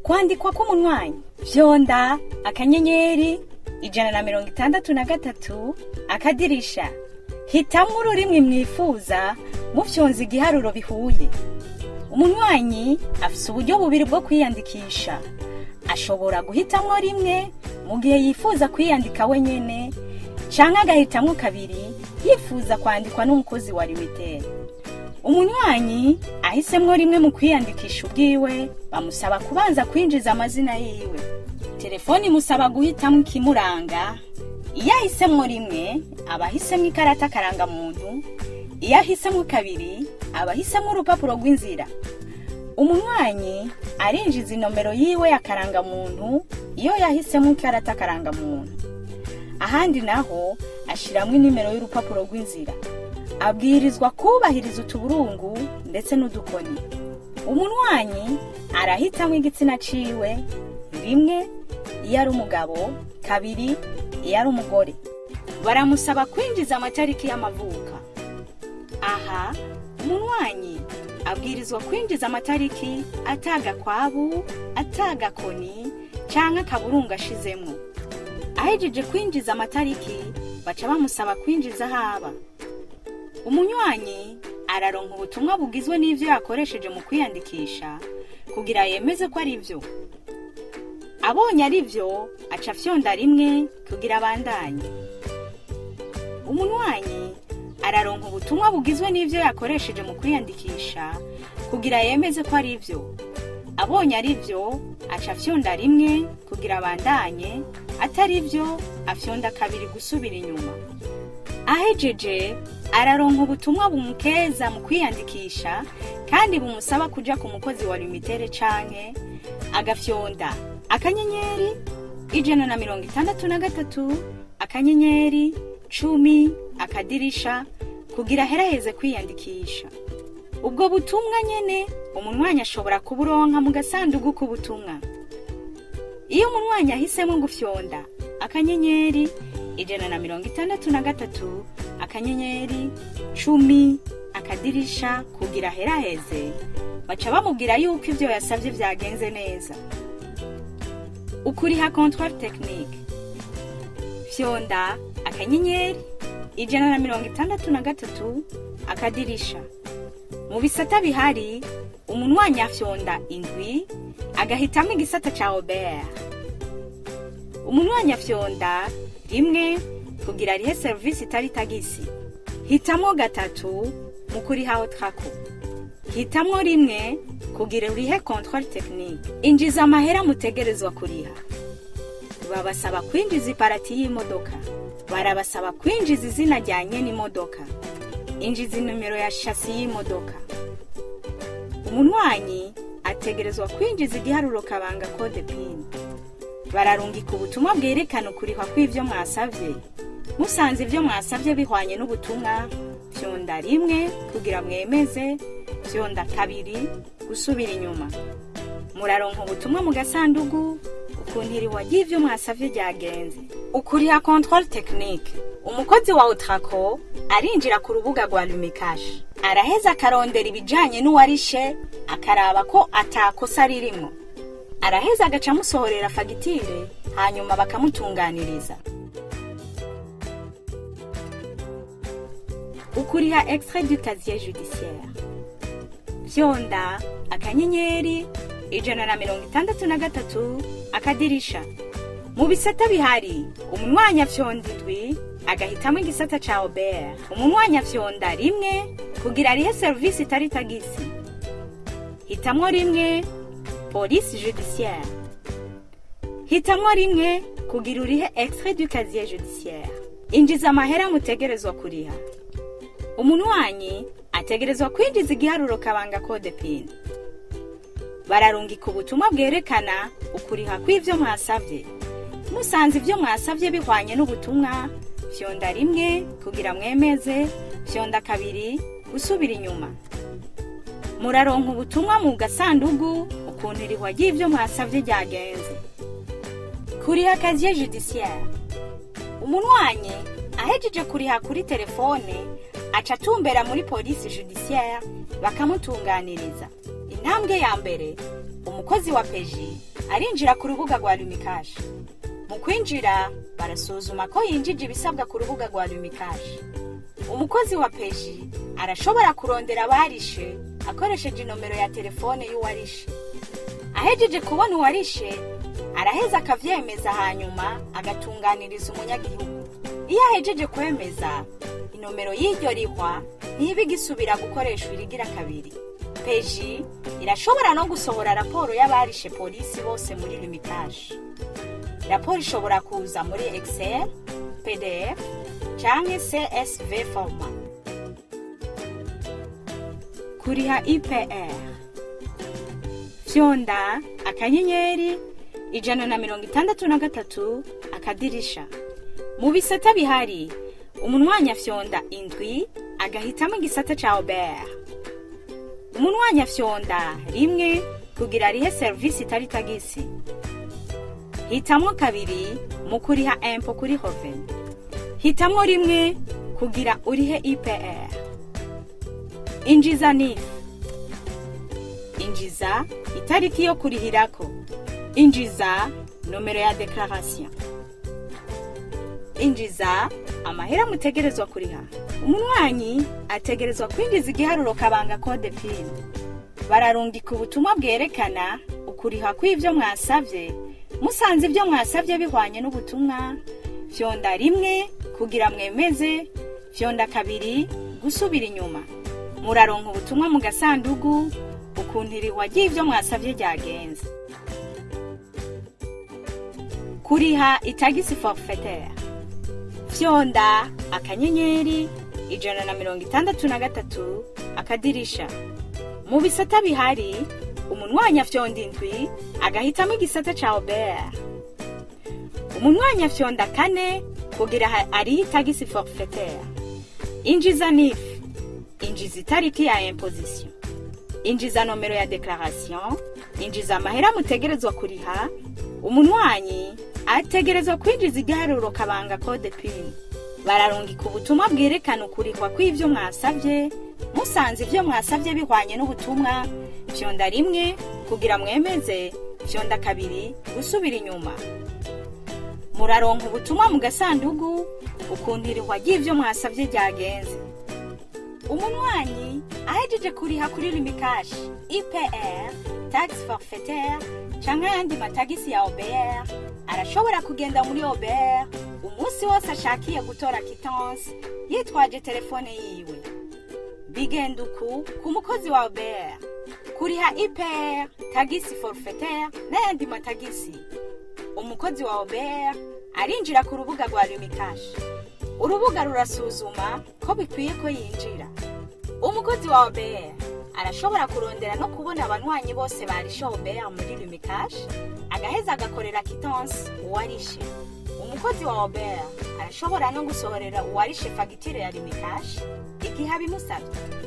Kwandikwa k'umunywanyi vyonda akanyenyeri 163 akadirisha hitamwo ururimi mwifuza mufyonza igiharuro bihuye. Umunywanyi afise uburyo bubiri bwo kwiyandikisha. Ashobora guhitamwo rimwe mu gihe yifuza kwiyandika wenyene canke agahitamwo kabiri yifuza kwandikwa n'umukozi wa Lumicash. Umunywanyi ahisemwo rimwe mu kwiyandikisha ubwiwe bamusaba kubanza kwinjiza amazina yiwe. Telefoni musaba guhitamwo ikimuranga. Iyo ahisemwo rimwe abahisemwo ikarata karanga muntu. Iyo ahisemwo kabiri abahisemwo urupapuro rw'inzira. Umunywanyi arinjiza inomero yiwe ya karanga muntu iyo yahisemwo ikarata karanga muntu. Ahandi naho ashiramwo inimero y'urupapuro rw'inzira. Abwirizwa kubahiriza utuburungu ndetse n'udukoni. Umunywanyi arahitamwo igitsina ciwe rimwe iyo ari umugabo, kabiri iyo ari umugore. Baramusaba kwinjiza amatariki y'amavuka. Aha umunywanyi abwirizwa kwinjiza amatariki atagakwabu, atagakoni canke akaburungu ashizemwo. Ahejeje kwinjiza amatariki baca bamusaba kwinjiza haba. Umunywanyi araronka ubutumwa bugizwe n'ivyo yakoresheje mu kwiyandikisha kugira yemeze ko ari vyo. Abonye ari vyo aca fyonda rimwe kugira abandanye. Umunywanyi araronka ubutumwa bugizwe n'ivyo yakoresheje mu kwiyandikisha kugira yemeze ko ari vyo. Abonye ari vyo aca fyonda rimwe kugira abandanye, atari vyo afyonda kabiri gusubira inyuma. Ahejeje araronka ubutumwa bumukeza mu kwiyandikisha kandi bumusaba kuja ku mukozi wa Lumicash canke agafyonda akanyenyeri 163 akanyenyeri 10 akadirisha kugira heraheze kwiyandikisha. Ubwo butumwa nyene umunywanyi ashobora kuburonka mu gasanduku k'ubutumwa. Iyo umunywanyi ahisemo gufyonda akanyenyeri 163 akanyenyeri 10 akadirisha kugira heraheze baca bamubwira yuko ivyo yasavye vyagenze neza. Ukuriha contrôle technique. Fyonda akanyenyeri 163 akadirisha. Mu bisata bihari umunywanyi afyonda indwi agahitamo igisata ca Robert. Umunywanyi afyonda rimwe kugira arihe service itari tagisi. Hitamo gatatu mu kuriha Taxe. Hitamo rimwe kugira urihe contrôle technique. Injiza amahera mutegerezwa kuriha. Babasaba kwinjiza iparati y'imodoka. Barabasaba kwinjiza izina rya nyene imodoka. Injiza numero ya chassis y'imodoka. Umunywanyi ategerezwa kwinjiza igiharuro kabanga code PIN. Bararungika ubutumwa bwerekana kurihwa kw'ivyo mwasavye. Musanze ivyo mwasavye bihwanye n'ubutumwa, fyonda rimwe kugira mwemeze, fyonda kabiri gusubira inyuma. Muraronka ubutumwa mu gasanduku ukuntiriwa y'ivyo mwasavye ryagenze. Ukuriha contrôle technique. Umukozi wa Taxe arinjira ku rubuga rwa Lumicash. Araheza akarondera ibijanye n'uwarishe akaraba ko atakosa ririmo. Araheza agaca musohorera fagitire hanyuma bakamutunganiriza. Ukuriha extrait du casier judiciaire. Fyonda akanyenyeri 163 akadirisha. Mu bisata bihari umunywanyi afyonda indwi agahitamo igisata ca Robert. Umunywanyi afyonda rimwe kugira arihe service itari tagisi. Hitamwo rimwe police judiciaire. Hitamwo rimwe kugira urihe extrait du casier judiciaire. Injiza amahera mutegerezwa kuriha. Umunywanyi ategerezwa kwinjiza igiharuro kabanga code PIN. Bararungika ubutumwa bwerekana ukuriha kw'ivyo mwasavye. Musanze ivyo mwasavye bihwanye n'ubutumwa, fyonda rimwe kugira mwemeze, fyonda kabiri gusubira inyuma. Muraronka ubutumwa mu gasanduku ukuntirihwa y'ivyo mwasavye ryagenze. Kuriha casier judiciaire. Umunywanyi ahejeje kuriha kuri telefone aca atumbera muri polisi judiciaire bakamutunganiriza. Intambwe ya mbere, umukozi wa peji arinjira ku rubuga rwa Lumicash. Mu kwinjira barasuzuma ko yinjije ibisabwa ku rubuga rwa Lumicash. Umukozi wa peji arashobora kurondera abarishe akoresheje inomero ya telefone y'uwarishe. Ahejeje kubona uwarishe araheza akavyemeza, hanyuma agatunganiriza umunyagihugu. Iyo ahejeje kwemeza, inomero y'iryo rihwa ntibigisubira gukoreshwa irigira kabiri. Peji irashobora no gusohora raporo y'abarishe polisi bose muri Lumicash. Raporo ishobora kuza muri Excel, PDF canke CSV format. Kuriha IPR. Fyonda akanyenyeri 163 akadirisha. Mu bisata bihari, umunwanya fyonda indwi agahitamo igisata ca Robert. Umunwanya fyonda rimwe kugira rihe service itari tagisi. Hitamo kabiri mu kuriha impôt kuri Hoven. Hitamo rimwe kugira urihe IPR. Injiza NIF. Injiza itariki yo kurihirako. Injiza nomero ya declaration. Injiza amahera mutegerezwa kuriha. Umunwanyi ategerezwa kwinjiza igiharuro kabanga code PIN. Bararungika ubutumwa bwerekana ukuriha kw'ivyo mwasavye. Musanze ivyo mwasavye bihwanye n'ubutumwa, fyonda rimwe kugira mwemeze, fyonda kabiri gusubira inyuma. Muraronka ubutumwa mu gasandugu ukuntiriwa ry'ivyo mwasavye ryagenze. Kuriha itagisi forfaitaire. Fyonda akanyenyeri 163 akadirisha. Mu bisata bihari, umunwanya fyonda indwi agahitamo igisata ca Robert. Umunwanya fyonda kane kugira ari itagisi forfaitaire. Injiza NIF. Injiza itariki ya imposition. Injiza nomero ya declaration. Injiza amahera mutegerezwa kuriha. Umunwanyi ategerezwa kwinjiza igiharuro kabanga code PIN. Bararungika ubutumwa bwerekana ukurihwa kw'ivyo mwasavye. Musanze ivyo mwasavye bihwanye n'ubutumwa, fyonda rimwe kugira mwemeze, fyonda kabiri gusubira inyuma. Muraronka ubutumwa mu gasandugu ukuntiriwa ry'ivyo mwasavye ryagenze. Umunwanyi ahejeje kuriha kuri Lumicash, IPR, taxe forfaitaire canke ayandi matagisi ya Robert, arashobora kugenda muri Robert umunsi wose ashakiye gutora quittance yitwaje telefone yiwe. Bigenda uku ku mukozi wa Robert. Kuriha IPR, tagisi forfaitaire n'ayandi matagisi. Umukozi wa Robert arinjira ku rubuga rwa Lumicash. Urubuga rurasuzuma ko bikwiye ko yinjira. Umukozi wa Robert arashobora kurondera no kubona abanwanyi bose barishe Robert muri Lumicash, agaheza agakorera quittance uwarishe. Umukozi wa Robert arashobora no gusohorera uwarishe fagitire ya Lumicash igihe abimusabye.